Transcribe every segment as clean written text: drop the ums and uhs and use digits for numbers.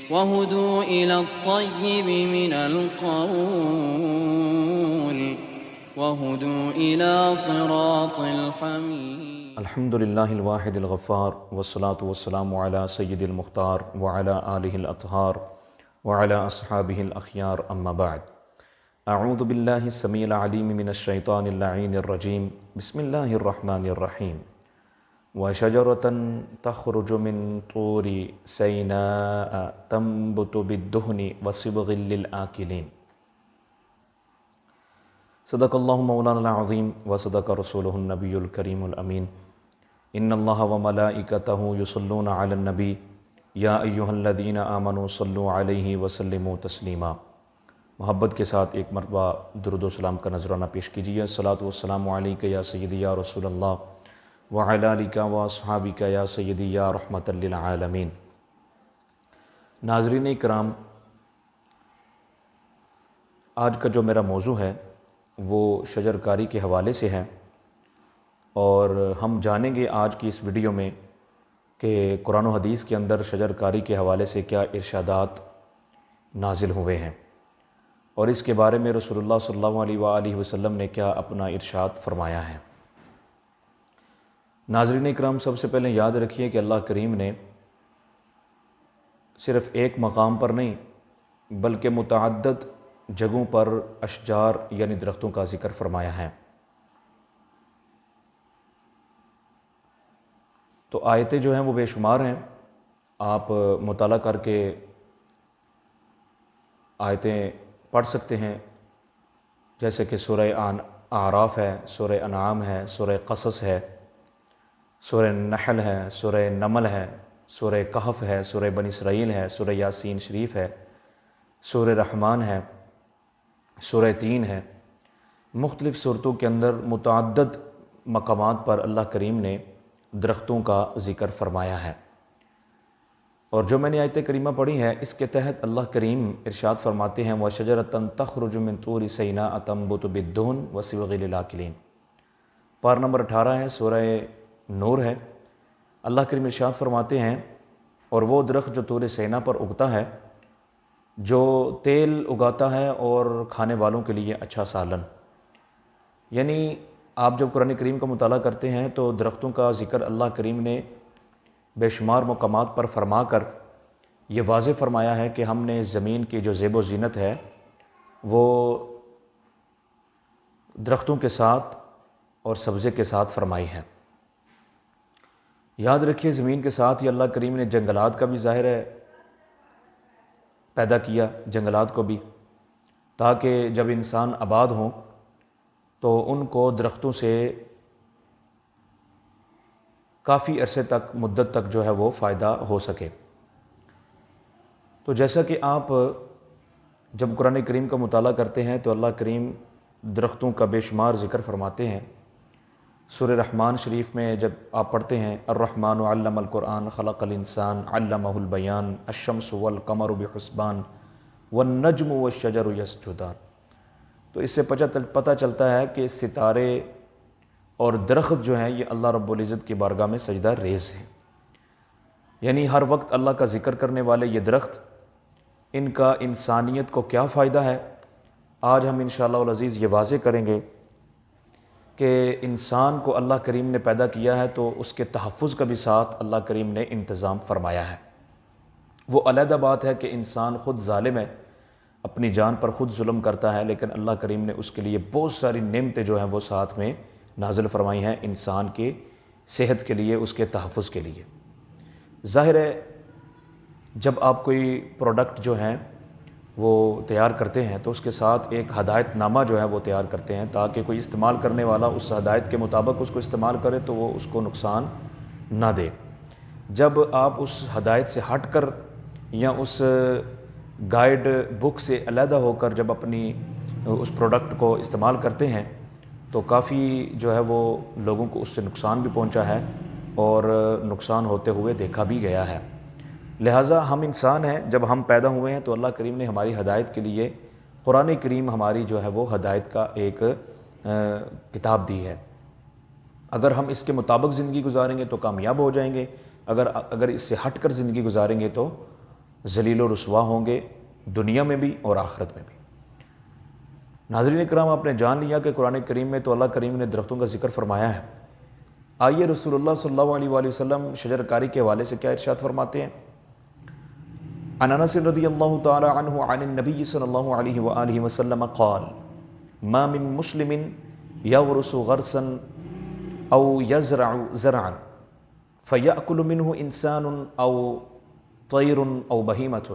وهدوا إلى الطيب من القول وهدوا إلى صراط الحميد. الحمد للہ الواحد الغفار والصلاة والسلام علی سید المختار وعلی آلہ الاطہار وعلی اصحابہ الاخیار اما بعد. اعوذ باللہ السمیع العلیم من الشیطان اللعین الرجیم. بسم اللہ الرحمن الرحیم. وشجرة تخرج من طور سیناء تنبت بالدہن وصبغ للآکلین. صدق اللہ مولانا العظیم وصدق رسولہ النبی الکریم الامین. ان اللہ وملائکتہ یصلون علی النبی یا ایہا الذین آمنوا صلوا علیہ وسلموا تسلیما. محبت کے ساتھ ایک مرتبہ درود و سلام کا نذرانہ پیش کیجیے. الصلاۃ والسلام علیک یا سیدی یا رسول اللہ وعلی آلک واصحابک یا سیدی یا رحمۃ للعالمین. ناظرین اکرام، آج کا جو میرا موضوع ہے وہ شجر کاری کے حوالے سے ہے، اور ہم جانیں گے آج کی اس ویڈیو میں کہ قرآن و حدیث کے اندر شجر کاری کے حوالے سے کیا ارشادات نازل ہوئے ہیں، اور اس کے بارے میں رسول اللہ صلی اللہ علیہ وآلہ وسلم نے کیا اپنا ارشاد فرمایا ہے. ناظرین اکرام، سب سے پہلے یاد رکھیے کہ اللہ کریم نے صرف ایک مقام پر نہیں بلکہ متعدد جگہوں پر اشجار یعنی درختوں کا ذکر فرمایا ہے. تو آیتیں جو ہیں وہ بے شمار ہیں، آپ مطالعہ کر کے آیتیں پڑھ سکتے ہیں، جیسے کہ سورہ اعراف ہے، سورہ انعام ہے، سورہ قصص ہے، سورہ نحل ہے، سورہ نمل ہے، سورہ کہف ہے، سورہ بنی اسرائیل ہے، سورہ یاسین شریف ہے، سورہ رحمان ہے، سورہ تین ہے. مختلف صورتوں کے اندر متعدد مقامات پر اللہ کریم نے درختوں کا ذکر فرمایا ہے. اور جو میں نے آیت کریمہ پڑھی ہے اس کے تحت اللہ کریم ارشاد فرماتے ہیں وَشَجَرَةً تَخْرُجُ مِن طُورِ سَيْنَاءَ تَنبُتُ بِالدُّهْنِ وَصِبْغٍ لِلْآكِلِينَ. پار نمبر 18 ہے، سورہ نور ہے. اللہ کریم ارشاد فرماتے ہیں اور وہ درخت جو طور سینا پر اگتا ہے، جو تیل اگاتا ہے اور کھانے والوں کے لیے اچھا سالن. یعنی آپ جب قرآن کریم کا مطالعہ کرتے ہیں تو درختوں کا ذکر اللہ کریم نے بے شمار مقامات پر فرما کر یہ واضح فرمایا ہے کہ ہم نے زمین کی جو زیب و زینت ہے وہ درختوں کے ساتھ اور سبزے کے ساتھ فرمائی ہے. یاد رکھیے زمین کے ساتھ ہی اللہ کریم نے جنگلات کا بھی ظاہر ہے پیدا کیا، جنگلات کو بھی، تاکہ جب انسان آباد ہوں تو ان کو درختوں سے کافی عرصے تک، مدت تک جو ہے وہ فائدہ ہو سکے. تو جیسا کہ آپ جب قرآن کریم کا مطالعہ کرتے ہیں تو اللہ کریم درختوں کا بے شمار ذکر فرماتے ہیں. سورہ رحمان شریف میں جب آپ پڑھتے ہیں الرحمن علم القرآن خلق الانسان علمہ البیان الشمس والقمر بحسبان والنجم والشجر یسجدان، تو اس سے پتہ چلتا ہے کہ ستارے اور درخت جو ہیں یہ اللہ رب العزت کی بارگاہ میں سجدہ ریز ہیں. یعنی ہر وقت اللہ کا ذکر کرنے والے یہ درخت، ان کا انسانیت کو کیا فائدہ ہے، آج ہم انشاءاللہ العزیز یہ واضح کریں گے کہ انسان کو اللہ کریم نے پیدا کیا ہے تو اس کے تحفظ کا بھی ساتھ اللہ کریم نے انتظام فرمایا ہے. وہ علیحدہ بات ہے کہ انسان خود ظالم ہے، اپنی جان پر خود ظلم کرتا ہے، لیکن اللہ کریم نے اس کے لیے بہت ساری نعمتیں جو ہیں وہ ساتھ میں نازل فرمائی ہیں انسان کی صحت کے لیے، اس کے تحفظ کے لیے. ظاہر ہے جب آپ کوئی پروڈکٹ جو ہیں وہ تیار کرتے ہیں تو اس کے ساتھ ایک ہدایت نامہ جو ہے وہ تیار کرتے ہیں تاکہ کوئی استعمال کرنے والا اس ہدایت کے مطابق اس کو استعمال کرے تو وہ اس کو نقصان نہ دے. جب آپ اس ہدایت سے ہٹ کر یا اس گائیڈ بک سے علیحدہ ہو کر جب اپنی اس پروڈکٹ کو استعمال کرتے ہیں تو کافی جو ہے وہ لوگوں کو اس سے نقصان بھی پہنچا ہے اور نقصان ہوتے ہوئے دیکھا بھی گیا ہے. لہٰذا ہم انسان ہیں، جب ہم پیدا ہوئے ہیں تو اللہ کریم نے ہماری ہدایت کے لیے قرآن کریم ہماری جو ہے وہ ہدایت کا ایک کتاب دی ہے. اگر ہم اس کے مطابق زندگی گزاریں گے تو کامیاب ہو جائیں گے، اگر اس سے ہٹ کر زندگی گزاریں گے تو ذلیل و رسوا ہوں گے دنیا میں بھی اور آخرت میں بھی۔ ناظرین کرام، آپ نے جان لیا کہ قرآن کریم میں تو اللہ کریم نے درختوں کا ذکر فرمایا ہے۔ آئیے رسول اللہ صلی اللہ علیہ وآلہ وسلم شجر کاری کے حوالے سے کیا ارشاد فرماتے ہیں۔ عن انس رضی اللہ تعالی عنہ عن النبی صلی اللہ علیہ وآلہ وسلم قال ما من مسلم یغرس غرسا او یزرع زرعا فیأکل منہ انسان او طیر او بہیمۃ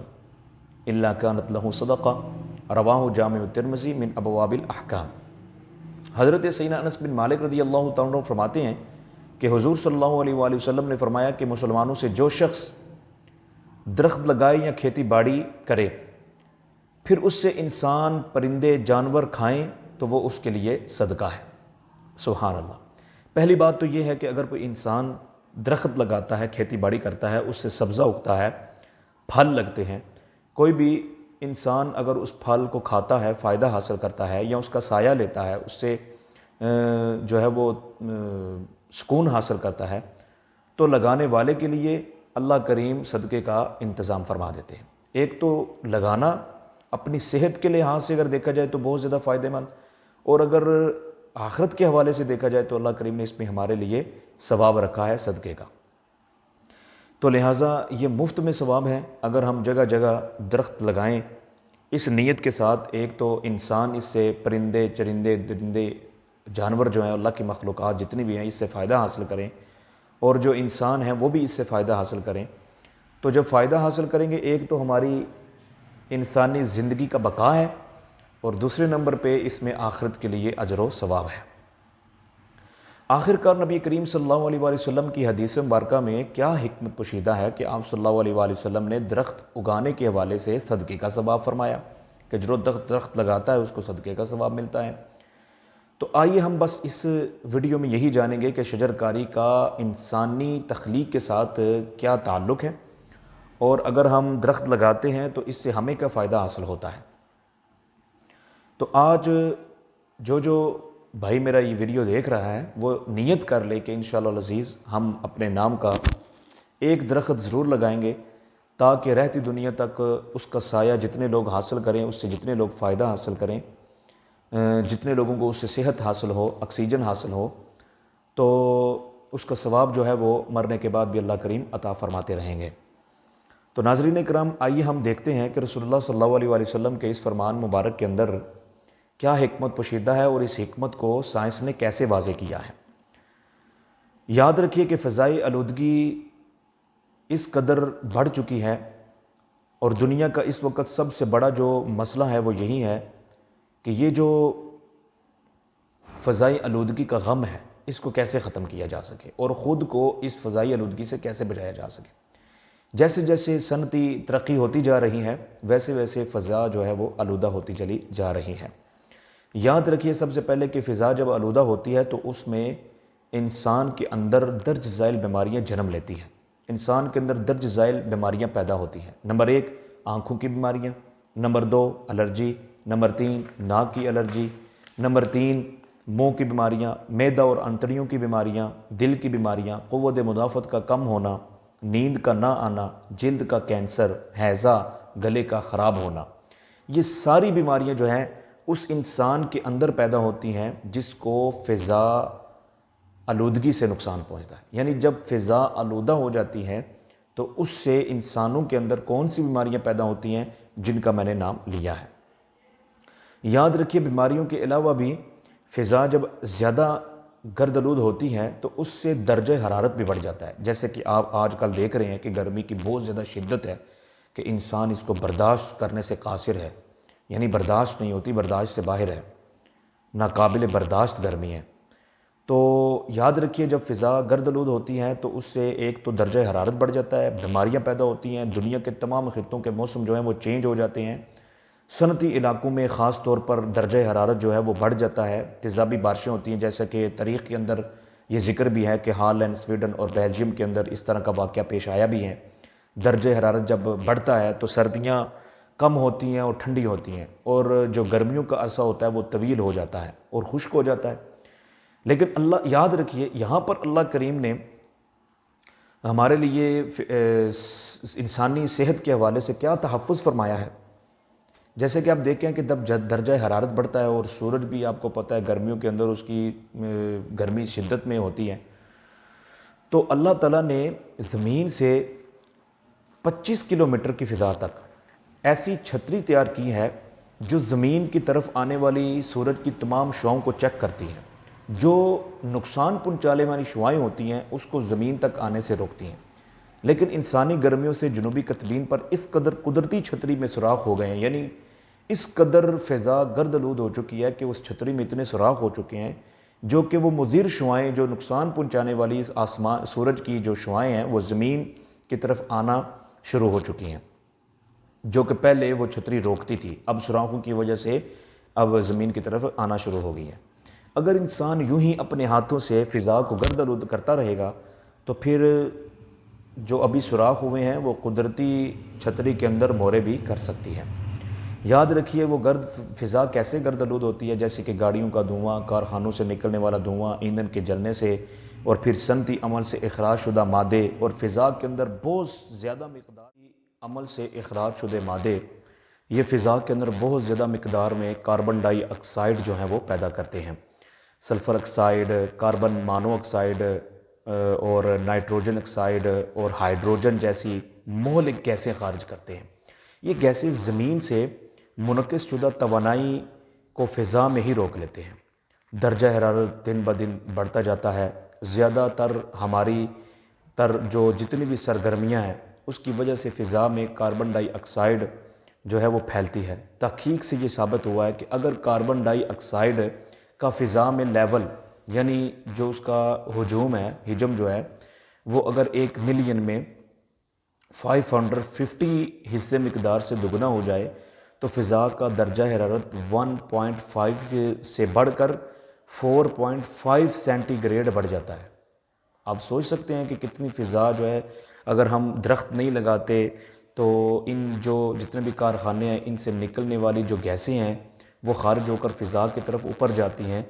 الا كانت له صدقہ، رواہ جامع الترمذی من ابواب الاحکام۔ حضرت سیدنا انس بن مالک رضی اللہ تعالیٰ عنہ فرماتے ہیں کہ حضور صلی اللہ علیہ وآلہ وسلم نے فرمایا کہ مسلمانوں سے جو شخص درخت لگائے یا کھیتی باڑی کرے پھر اس سے انسان پرندے جانور کھائیں تو وہ اس کے لیے صدقہ ہے۔ سبحان اللہ۔ پہلی بات تو یہ ہے کہ اگر کوئی انسان درخت لگاتا ہے، کھیتی باڑی کرتا ہے، اس سے سبزہ اگتا ہے، پھل لگتے ہیں، کوئی بھی انسان اگر اس پھل کو کھاتا ہے، فائدہ حاصل کرتا ہے یا اس کا سایہ لیتا ہے، اس سے جو ہے وہ سکون حاصل کرتا ہے، تو لگانے والے کے لیے اللہ کریم صدقے کا انتظام فرما دیتے ہیں۔ ایک تو لگانا اپنی صحت کے لحاظ سے اگر دیکھا جائے تو بہت زیادہ فائدہ مند، اور اگر آخرت کے حوالے سے دیکھا جائے تو اللہ کریم نے اس میں ہمارے لیے ثواب رکھا ہے صدقے کا، تو لہٰذا یہ مفت میں ثواب ہے۔ اگر ہم جگہ جگہ درخت لگائیں اس نیت کے ساتھ، ایک تو انسان اس سے پرندے چرندے درندے جانور جو ہیں، اللہ کی مخلوقات جتنی بھی ہیں، اس سے فائدہ حاصل کریں، اور جو انسان ہیں وہ بھی اس سے فائدہ حاصل کریں۔ تو جب فائدہ حاصل کریں گے، ایک تو ہماری انسانی زندگی کا بقا ہے، اور دوسرے نمبر پہ اس میں آخرت کے لیے اجر و ثواب ہے۔ آخر کار نبی کریم صلی اللہ علیہ وآلہ وسلم کی حدیث مبارکہ میں کیا حکمت پوشیدہ ہے کہ آپ صلی اللہ علیہ وآلہ وسلم نے درخت اگانے کے حوالے سے صدقے کا ثواب فرمایا کہ جو درخت لگاتا ہے اس کو صدقے کا ثواب ملتا ہے۔ تو آئیے ہم بس اس ویڈیو میں یہی جانیں گے کہ شجر کاری کا انسانی تخلیق کے ساتھ کیا تعلق ہے، اور اگر ہم درخت لگاتے ہیں تو اس سے ہمیں کیا فائدہ حاصل ہوتا ہے۔ تو آج جو بھائی میرا یہ ویڈیو دیکھ رہا ہے وہ نیت کر لے کہ انشاءاللہ العزیز ہم اپنے نام کا ایک درخت ضرور لگائیں گے، تاکہ رہتی دنیا تک اس کا سایہ جتنے لوگ حاصل کریں، اس سے جتنے لوگ فائدہ حاصل کریں، جتنے لوگوں کو اس سے صحت حاصل ہو، آکسیجن حاصل ہو، تو اس کا ثواب جو ہے وہ مرنے کے بعد بھی اللہ کریم عطا فرماتے رہیں گے۔ تو ناظرین کرام، آئیے ہم دیکھتے ہیں کہ رسول اللہ صلی اللہ علیہ وآلہ وسلم کے اس فرمان مبارک کے اندر کیا حکمت پوشیدہ ہے، اور اس حکمت کو سائنس نے کیسے واضح کیا ہے۔ یاد رکھیے کہ فضائی آلودگی اس قدر بڑھ چکی ہے، اور دنیا کا اس وقت سب سے بڑا جو مسئلہ ہے وہ یہی ہے کہ یہ جو فضائی آلودگی کا غم ہے اس کو کیسے ختم کیا جا سکے، اور خود کو اس فضائی آلودگی سے کیسے بچایا جا سکے۔ جیسے جیسے صنعتی ترقی ہوتی جا رہی ہے، ویسے ویسے فضا جو ہے وہ آلودہ ہوتی چلی جا رہی ہے۔ یاد رکھیے سب سے پہلے کہ فضا جب آلودہ ہوتی ہے تو اس میں انسان کے اندر درج ذیل بیماریاں جنم لیتی ہیں، انسان کے اندر درج ذیل بیماریاں پیدا ہوتی ہیں۔ نمبر 1 آنکھوں کی بیماریاں، نمبر 2 الرجی، نمبر 3 ناک کی الرجی، نمبر 3 منہ کی بیماریاں، معدہ اور انتڑیوں کی بیماریاں، دل کی بیماریاں، قوت مدافعت کا کم ہونا، نیند کا نہ آنا، جلد کا کینسر، ہیضہ، گلے کا خراب ہونا۔ یہ ساری بیماریاں جو ہیں اس انسان کے اندر پیدا ہوتی ہیں جس کو فضا آلودگی سے نقصان پہنچتا ہے۔ یعنی جب فضا آلودہ ہو جاتی ہے تو اس سے انسانوں کے اندر کون سی بیماریاں پیدا ہوتی ہیں جن کا میں نے نام لیا ہے۔ یاد رکھیے بیماریوں کے علاوہ بھی فضا جب زیادہ گرد آلود ہوتی ہے تو اس سے درجہ حرارت بھی بڑھ جاتا ہے، جیسے کہ آپ آج کل دیکھ رہے ہیں کہ گرمی کی بہت زیادہ شدت ہے کہ انسان اس کو برداشت کرنے سے قاصر ہے، یعنی برداشت نہیں ہوتی، برداشت سے باہر ہے، ناقابل برداشت گرمی ہے۔ تو یاد رکھیے جب فضا گرد آلود ہوتی ہے تو اس سے ایک تو درجہ حرارت بڑھ جاتا ہے، بیماریاں پیدا ہوتی ہیں، دنیا کے تمام خطوں کے موسم جو ہیں وہ چینج ہو جاتے ہیں، صنعتی علاقوں میں خاص طور پر درجہ حرارت جو ہے وہ بڑھ جاتا ہے، تیزابی بارشیں ہوتی ہیں، جیسا کہ تاریخ کے اندر یہ ذکر بھی ہے کہ ہالینڈ، سویڈن اور بیلجیم کے اندر اس طرح کا واقعہ پیش آیا بھی ہے۔ درجہ حرارت جب بڑھتا ہے تو سردیاں کم ہوتی ہیں اور ٹھنڈی ہوتی ہیں، اور جو گرمیوں کا عرصہ ہوتا ہے وہ طویل ہو جاتا ہے اور خشک ہو جاتا ہے۔ لیکن اللہ یاد رکھیے یہاں پر اللہ کریم نے ہمارے لیے انسانی صحت کے حوالے سے کیا تحفظ فرمایا ہے۔ جیسے کہ آپ دیکھیں کہ جب درجہ حرارت بڑھتا ہے اور سورج بھی آپ کو پتہ ہے گرمیوں کے اندر اس کی گرمی شدت میں ہوتی ہے، تو اللہ تعالیٰ نے زمین سے 25 کلومیٹر کی فضا تک ایسی چھتری تیار کی ہے جو زمین کی طرف آنے والی سورج کی تمام شعاؤں کو چیک کرتی ہیں، جو نقصان پہنچانے والی شعائیں ہوتی ہیں اس کو زمین تک آنے سے روکتی ہیں۔ لیکن انسانی گرمیوں سے جنوبی قطبین پر اس قدر قدرتی چھتری میں سوراخ ہو گئے ہیں، یعنی اس قدر فضا گرد آلود ہو چکی ہے کہ اس چھتری میں اتنے سوراخ ہو چکے ہیں جو کہ وہ مضر شعائیں، جو نقصان پہنچانے والی اس آسمان سورج کی جو شعائیں ہیں وہ زمین کی طرف آنا شروع ہو چکی ہیں، جو کہ پہلے وہ چھتری روکتی تھی، اب سوراخوں کی وجہ سے اب زمین کی طرف آنا شروع ہو گئی ہے۔ اگر انسان یوں ہی اپنے ہاتھوں سے فضا کو گرد آلود کرتا رہے گا تو پھر جو ابھی سوراخ ہوئے ہیں وہ قدرتی چھتری کے اندر مورے بھی کر سکتی ہے۔ یاد رکھیے وہ فضا کیسے گرد آلود ہوتی ہے، جیسے کہ گاڑیوں کا دھواں، کارخانوں سے نکلنے والا دھواں، ایندھن کے جلنے سے، اور پھر صنعتی عمل سے اخراج شدہ مادے، اور فضا کے اندر بہت زیادہ مقدار کی عمل سے اخراج شدہ مادے یہ فضا کے اندر بہت زیادہ مقدار میں کاربن ڈائی آکسائڈ جو ہیں وہ پیدا کرتے ہیں۔ سلفر آکسائڈ، کاربن مانو آکسائڈ اور نائٹروجن آکسائڈ اور ہائیڈروجن جیسی مہلک گیسیں خارج کرتے ہیں۔ یہ گیسیں زمین سے منعکس شدہ توانائی کو فضا میں ہی روک لیتے ہیں۔ درجہ حرارت دن بدن بڑھتا جاتا ہے، زیادہ تر ہماری جو جتنی بھی سرگرمیاں ہیں اس کی وجہ سے فضا میں کاربن ڈائی آکسائڈ جو ہے وہ پھیلتی ہے۔ تحقیق سے یہ ثابت ہوا ہے کہ اگر کاربن ڈائی آکسائڈ کا فضا میں لیول، یعنی جو اس کا حجم جو ہے وہ اگر 1 ملین میں 550 حصے مقدار سے دگنا ہو جائے تو فضا کا درجہ حرارت 1.5 سے بڑھ کر 4.5 سینٹی گریڈ بڑھ جاتا ہے۔ آپ سوچ سکتے ہیں کہ کتنی فضا جو ہے، اگر ہم درخت نہیں لگاتے تو ان جو جتنے بھی کارخانے ہیں ان سے نکلنے والی جو گیسیں ہیں وہ خارج ہو کر فضا کی طرف اوپر جاتی ہیں،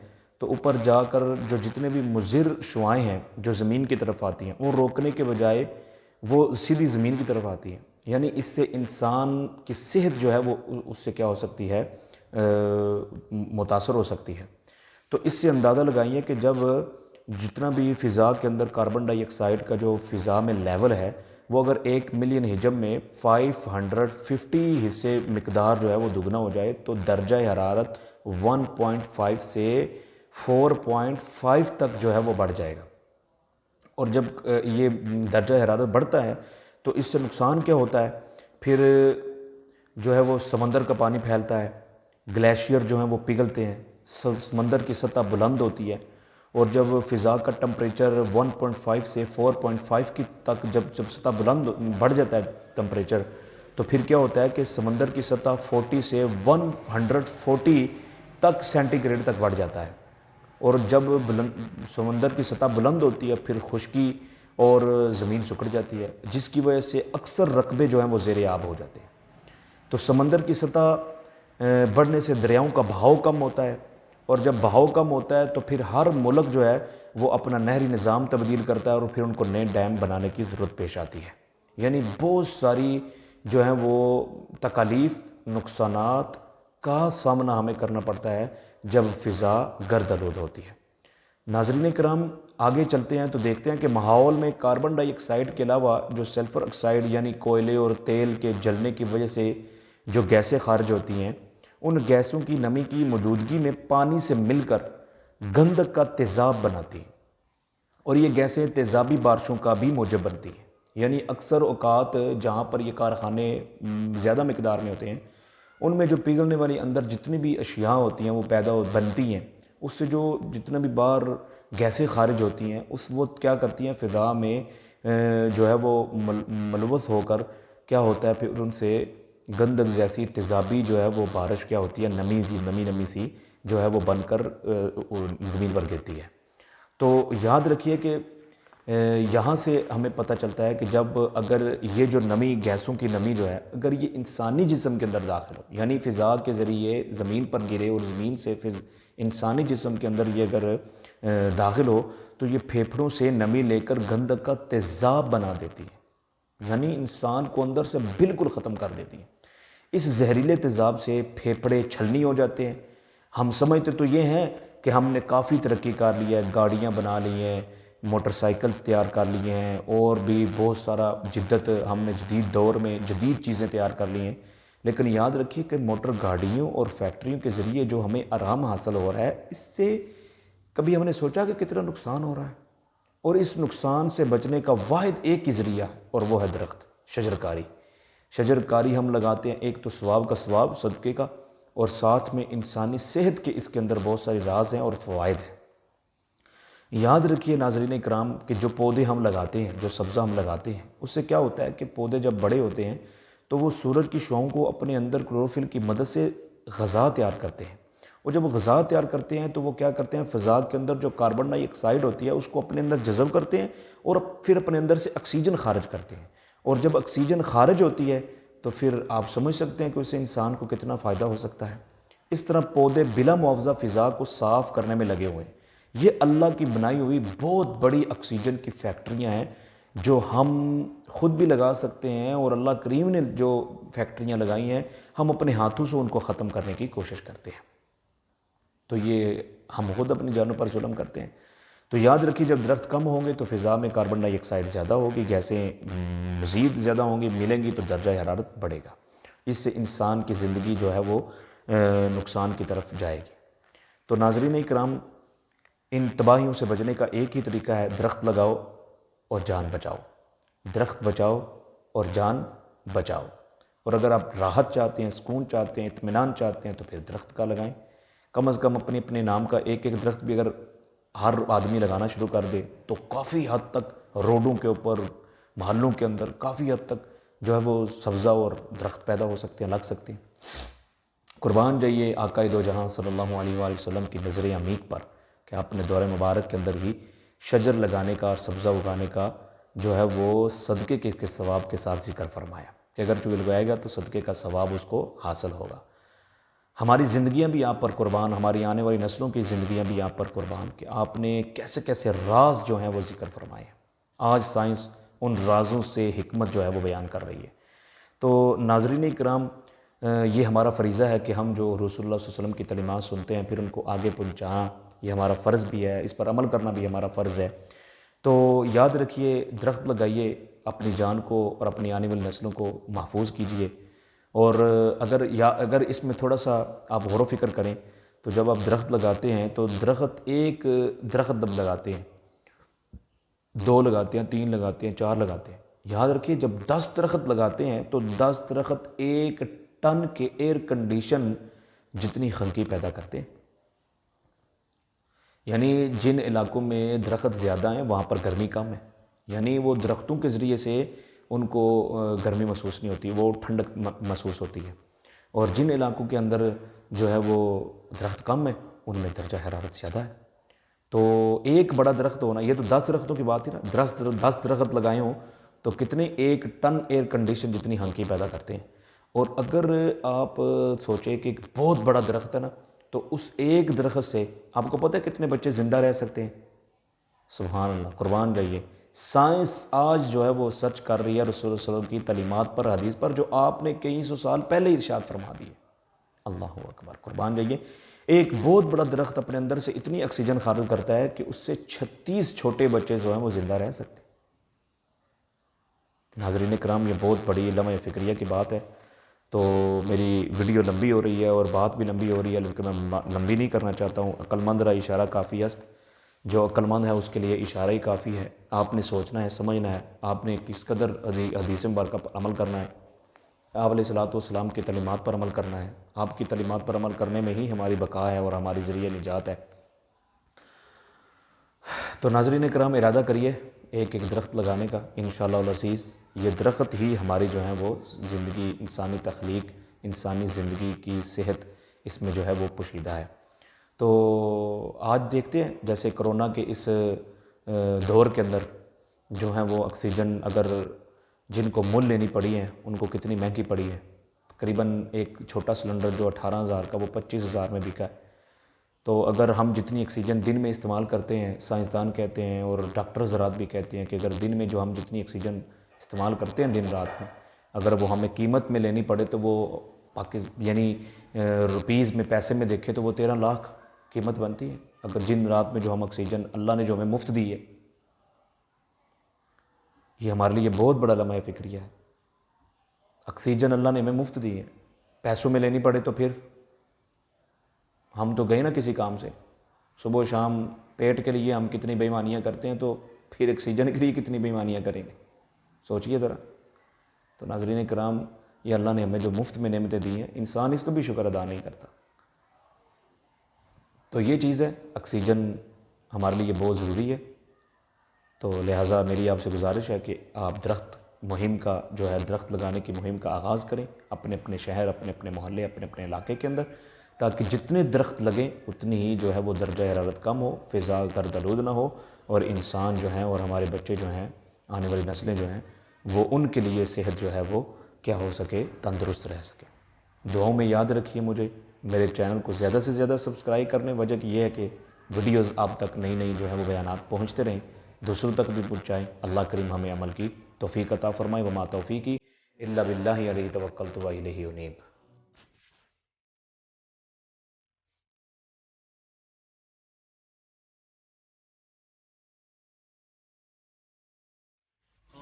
تو اوپر جا کر جو جتنے بھی مضر شعائیں ہیں جو زمین کی طرف آتی ہیں وہ روکنے کے بجائے وہ سیدھی زمین کی طرف آتی ہیں، یعنی اس سے انسان کی صحت جو ہے وہ اس سے کیا ہو سکتی ہے، متاثر ہو سکتی ہے۔ تو اس سے اندازہ لگائیے کہ جب جتنا بھی فضا کے اندر کاربن ڈائی آکسائڈ کا جو فضا میں لیول ہے وہ اگر 1 ملین حجم میں 550 حصے مقدار جو ہے وہ دگنا ہو جائے تو درجہ حرارت 1.5 سے 4.5 تک جو ہے وہ بڑھ جائے گا۔ اور جب یہ درجہ حرارت بڑھتا ہے تو اس سے نقصان کیا ہوتا ہے، پھر جو ہے وہ سمندر کا پانی پھیلتا ہے، گلیشیئر جو ہیں وہ پگھلتے ہیں، سمندر کی سطح بلند ہوتی ہے، اور جب فضا کا ٹمپریچر 1.5 سے 4.5 کی تک جب سطح بلند بڑھ جاتا ہے ٹمپریچر، تو پھر کیا ہوتا ہے کہ سمندر کی سطح 40 سے 140 تک سینٹی گریڈ تک بڑھ جاتا ہے، اور جب سمندر کی سطح بلند ہوتی ہے پھر خشکی اور زمین سکڑ جاتی ہے، جس کی وجہ سے اکثر رقبے جو ہیں وہ زیر آب ہو جاتے ہیں۔ تو سمندر کی سطح بڑھنے سے دریاؤں کا بہاؤ کم ہوتا ہے، اور جب بہاؤ کم ہوتا ہے تو پھر ہر ملک جو ہے وہ اپنا نہری نظام تبدیل کرتا ہے اور پھر ان کو نئے ڈیم بنانے کی ضرورت پیش آتی ہے۔ یعنی بہت ساری جو ہیں وہ تکالیف، نقصانات کا سامنا ہمیں کرنا پڑتا ہے جب فضا گرد آلود ہوتی ہے۔ ناظرین کرام، آگے چلتے ہیں تو دیکھتے ہیں کہ ماحول میں کاربن ڈائی آکسائڈ کے علاوہ جو سلفر آکسائڈ یعنی کوئلے اور تیل کے جلنے کی وجہ سے جو گیسیں خارج ہوتی ہیں، ان گیسوں کی نمی کی موجودگی میں پانی سے مل کر گندک کا تیزاب بناتی ہیں، اور یہ گیسیں تیزابی بارشوں کا بھی موجب بنتی ہیں۔ یعنی اکثر اوقات جہاں پر یہ کارخانے زیادہ مقدار میں ہوتے ہیں ان میں جو پگھلنے والی اندر جتنی بھی اشیاء ہوتی ہیں وہ بنتی ہیں، اس سے جو جتنا بھی بار گیسیں خارج ہوتی ہیں اس وہ کیا کرتی ہیں، فضا میں جو ہے وہ ملوث ہو کر کیا ہوتا ہے، پھر ان سے گندک جیسی تیزابی جو ہے وہ بارش کیا ہوتی ہے، نمی سی جو ہے وہ بن کر زمین پر گرتی ہے۔ تو یاد رکھیے کہ یہاں سے ہمیں پتہ چلتا ہے کہ جب اگر یہ جو نمی، گیسوں کی نمی جو ہے اگر یہ انسانی جسم کے اندر داخل ہو، یعنی فضا کے ذریعے زمین پر گرے اور زمین سے انسانی جسم کے اندر یہ اگر داخل ہو تو یہ پھیپھڑوں سے نمی لے کر گندگ کا تیزاب بنا دیتی ہے، یعنی انسان کو اندر سے بالکل ختم کر دیتی ہے۔ اس زہریلے تیزاب سے پھیپھڑے چھلنی ہو جاتے ہیں۔ ہم سمجھتے تو یہ ہیں کہ ہم نے کافی ترقی کر لی ہے، گاڑیاں بنا لی ہیں، موٹر سائیکلز تیار کر لیے ہیں، اور بھی بہت سارا جدت ہم نے جدید دور میں جدید چیزیں تیار کر لی ہیں، لیکن یاد رکھیے کہ موٹر گاڑیوں اور فیکٹریوں کے ذریعے جو ہمیں آرام حاصل ہو رہا ہے، اس سے کبھی ہم نے سوچا کہ کتنا نقصان ہو رہا ہے؟ اور اس نقصان سے بچنے کا واحد ایک ہی ذریعہ ہے، اور وہ ہے درخت، شجرکاری۔ شجرکاری ہم لگاتے ہیں، ایک تو ثواب کا ثواب صدقے کا، اور ساتھ میں انسانی صحت کے اس کے اندر بہت ساری راز ہیں اور فوائد ہیں۔ یاد رکھیے ناظرین اکرام کہ جو پودے ہم لگاتے ہیں، جو سبزہ ہم لگاتے ہیں، اس سے کیا ہوتا ہے کہ پودے جب بڑے ہوتے ہیں تو وہ سورج کی شعاؤں کو اپنے اندر کلوروفل کی مدد سے غذا تیار کرتے ہیں، اور جب وہ غذا تیار کرتے ہیں تو وہ کیا کرتے ہیں، فضا کے اندر جو کاربن ڈائی آکسائڈ ہوتی ہے اس کو اپنے اندر جذب کرتے ہیں، اور پھر اپنے اندر سے آکسیجن خارج کرتے ہیں، اور جب آکسیجن خارج ہوتی ہے تو پھر آپ سمجھ سکتے ہیں کہ اس سے انسان کو کتنا فائدہ ہو سکتا ہے۔ اس طرح پودے بلا معاوضہ فضا کو صاف کرنے میں لگے ہوئے ہیں۔ یہ اللہ کی بنائی ہوئی بہت بڑی آکسیجن کی فیکٹریاں ہیں جو ہم خود بھی لگا سکتے ہیں، اور اللہ کریم نے جو فیکٹریاں لگائی ہیں ہم اپنے ہاتھوں سے ان کو ختم کرنے کی کوشش کرتے ہیں، تو یہ ہم خود اپنی جانوں پر ظلم کرتے ہیں۔ تو یاد رکھیے جب درخت کم ہوں گے تو فضا میں کاربن ڈائی آکسائڈ زیادہ ہوگی، گیسیں مزید زیادہ ہوں گی، ملیں گی، تو درجہ حرارت بڑھے گا۔ اس سے انسان کی زندگی جو ہے وہ نقصان کی طرف جائے گی۔ تو ناظرین اکرام، ان تباہیوں سے بچنے کا ایک ہی طریقہ ہے، درخت لگاؤ اور جان بچاؤ، درخت بچاؤ اور جان بچاؤ۔ اور اگر آپ راحت چاہتے ہیں، سکون چاہتے ہیں، اطمینان چاہتے ہیں، تو پھر درخت کا لگائیں۔ کم از کم اپنے اپنے نام کا ایک ایک درخت بھی اگر ہر آدمی لگانا شروع کر دے تو کافی حد تک روڈوں کے اوپر، محلوں کے اندر کافی حد تک جو ہے وہ سبزہ اور درخت پیدا ہو سکتے ہیں، لگ سکتے ہیں۔ قربان جائیے آقا دو جہاں صلی اللہ علیہ وآلہ وسلم کی نظر عمیق پر کہ آپ نے دور مبارک کے اندر ہی شجر لگانے کا اور سبزہ اگانے کا جو ہے وہ صدقے کے ثواب کے ساتھ ذکر فرمایا کہ اگر جو لگائے گا تو صدقے کا ثواب اس کو حاصل ہوگا۔ ہماری زندگیاں بھی آپ پر قربان، ہماری آنے والی نسلوں کی زندگیاں بھی آپ پر قربان کہ آپ نے کیسے کیسے راز جو ہیں وہ ذکر فرمائے ہیں۔ آج سائنس ان رازوں سے حکمت جو ہے وہ بیان کر رہی ہے۔ تو ناظرین اکرام، یہ ہمارا فریضہ ہے کہ ہم جو رسول اللہ صلی اللہ علیہ وسلم کی تعلیمات سنتے ہیں پھر ان کو آگے پہنچانا یہ ہمارا فرض بھی ہے، اس پر عمل کرنا بھی ہمارا فرض ہے۔ تو یاد رکھیے درخت لگائیے، اپنی جان کو اور اپنی آنے والی نسلوں کو محفوظ کیجیے۔ اور اگر اس میں تھوڑا سا آپ غور و فکر کریں تو جب آپ درخت لگاتے ہیں تو ایک درخت جب لگاتے ہیں، 2 لگاتے ہیں، 3 لگاتے ہیں، 4 لگاتے ہیں، یاد رکھیے جب 10 درخت لگاتے ہیں تو 10 درخت 1 ٹن کے ایئر کنڈیشن جتنی خنکی پیدا کرتے ہیں۔ یعنی جن علاقوں میں درخت زیادہ ہیں وہاں پر گرمی کم ہے، یعنی وہ درختوں کے ذریعے سے ان کو گرمی محسوس نہیں ہوتی، وہ ٹھنڈک محسوس ہوتی ہے، اور جن علاقوں کے اندر جو ہے وہ درخت کم ہے ان میں درجہ حرارت زیادہ ہے۔ تو ایک بڑا درخت ہونا، یہ تو 10 درختوں کی بات ہے نا، 10 درخت لگائے ہوں تو کتنے 1 ٹن ایئر کنڈیشن جتنی ہنکی پیدا کرتے ہیں۔ اور اگر آپ سوچیں کہ ایک بہت بڑا درخت ہے نا تو اس ایک درخت سے آپ کو پتہ ہے کتنے بچے زندہ رہ سکتے ہیں؟ سبحان اللہ، قربان جائیے۔ سائنس آج جو ہے وہ سرچ کر رہی ہے رسول اللہ صلی اللہ علیہ وسلم کی تعلیمات پر، حدیث پر، جو آپ نے کئی سو سال پہلے ارشاد فرما دی ہے۔ اللہ اکبر، قربان جائیے۔ ایک بہت بڑا درخت اپنے اندر سے اتنی آکسیجن خارج کرتا ہے کہ اس سے 36 چھوٹے بچے جو ہیں وہ زندہ رہ سکتے ہیں۔ ناظرین کرام، یہ بہت بڑی لمحہ فکریہ کی بات ہے۔ تو میری ویڈیو لمبی ہو رہی ہے اور بات بھی لمبی ہو رہی ہے، لیکن میں لمبی نہیں کرنا چاہتا ہوں۔ عقل مند را اشارہ کافی است، جو عقل مند ہے اس کے لیے اشارہ ہی کافی ہے۔ آپ نے سوچنا ہے، سمجھنا ہے، آپ نے کس قدر حدیث مبارکہ پر عمل کرنا ہے، آپ علیہ الصلوۃ والسلام کی تعلیمات پر عمل کرنا ہے۔ آپ کی تعلیمات پر عمل کرنے میں ہی ہماری بقا ہے اور ہماری ذریعہ نجات ہے۔ تو ناظرین کرام، ارادہ کریے ایک ایک درخت لگانے کا انشاءاللہ العزیز۔ یہ درخت ہی ہماری جو ہیں وہ زندگی، انسانی تخلیق، انسانی زندگی کی صحت اس میں جو ہے وہ پوشیدہ ہے۔ تو آج دیکھتے ہیں جیسے کرونا کے اس دور کے اندر جو ہیں وہ آکسیجن اگر جن کو مول لینی پڑی ہے ان کو کتنی مہنگی پڑی ہے۔ تقریباً ایک چھوٹا سلنڈر جو 18,000 کا وہ 25,000 میں بکا ہے۔ تو اگر ہم جتنی آکسیجن دن میں استعمال کرتے ہیں، سائنسدان کہتے ہیں اور ڈاکٹر حضرات بھی کہتے ہیں کہ اگر دن میں جو ہم جتنی آکسیجن استعمال کرتے ہیں دن رات میں، اگر وہ ہمیں قیمت میں لینی پڑے تو وہ یعنی روپیز میں، پیسے میں دیکھے تو وہ 13 لاکھ قیمت بنتی ہے۔ اگر دن رات میں جو ہم آکسیجن اللہ نے جو ہمیں مفت دی ہے، یہ ہمارے لیے بہت بڑا لمحہ فکریہ ہے۔ آکسیجن اللہ نے ہمیں مفت دی ہے، پیسوں میں لینی پڑے تو پھر ہم تو گئے نا کسی کام سے، صبح و شام پیٹ کے لیے ہم کتنی بے ایمانیاں کرتے ہیں، تو پھر آکسیجن کے لیے کتنی بے ایمانیاں کریں گے، سوچئے ذرا۔ تو ناظرین کرام، یہ اللہ نے ہمیں جو مفت میں نعمتیں دی ہیں، انسان اس کو بھی شکر ادا نہیں کرتا۔ تو یہ چیز ہے، آکسیجن ہمارے لیے بہت ضروری ہے۔ تو لہٰذا میری آپ سے گزارش ہے کہ آپ درخت مہم کا جو ہے، درخت لگانے کی مہم کا آغاز کریں اپنے اپنے شہر، اپنے اپنے محلے، اپنے اپنے علاقے کے اندر، تاکہ جتنے درخت لگیں اتنی ہی جو ہے وہ درجہ حرارت کم ہو، فضا گرد آلود نہ ہو، اور انسان جو ہیں اور ہمارے بچے جو ہیں، آنے والی نسلیں جو ہیں، وہ ان کے لیے صحت جو ہے وہ کیا ہو سکے، تندرست رہ سکے۔ دعاؤں میں یاد رکھیے مجھے، میرے چینل کو زیادہ سے زیادہ سبسکرائب کرنے، وجہ کہ یہ ہے کہ ویڈیوز آپ تک نئی نئی جو ہے وہ بیانات پہنچتے رہیں، دوسروں تک بھی پہنچائیں۔ اللہ کریم ہمیں عمل کی توفیق عطا فرمائے۔ وما توفیقی الا باللہ علیہ توکلت و الیہ انیب۔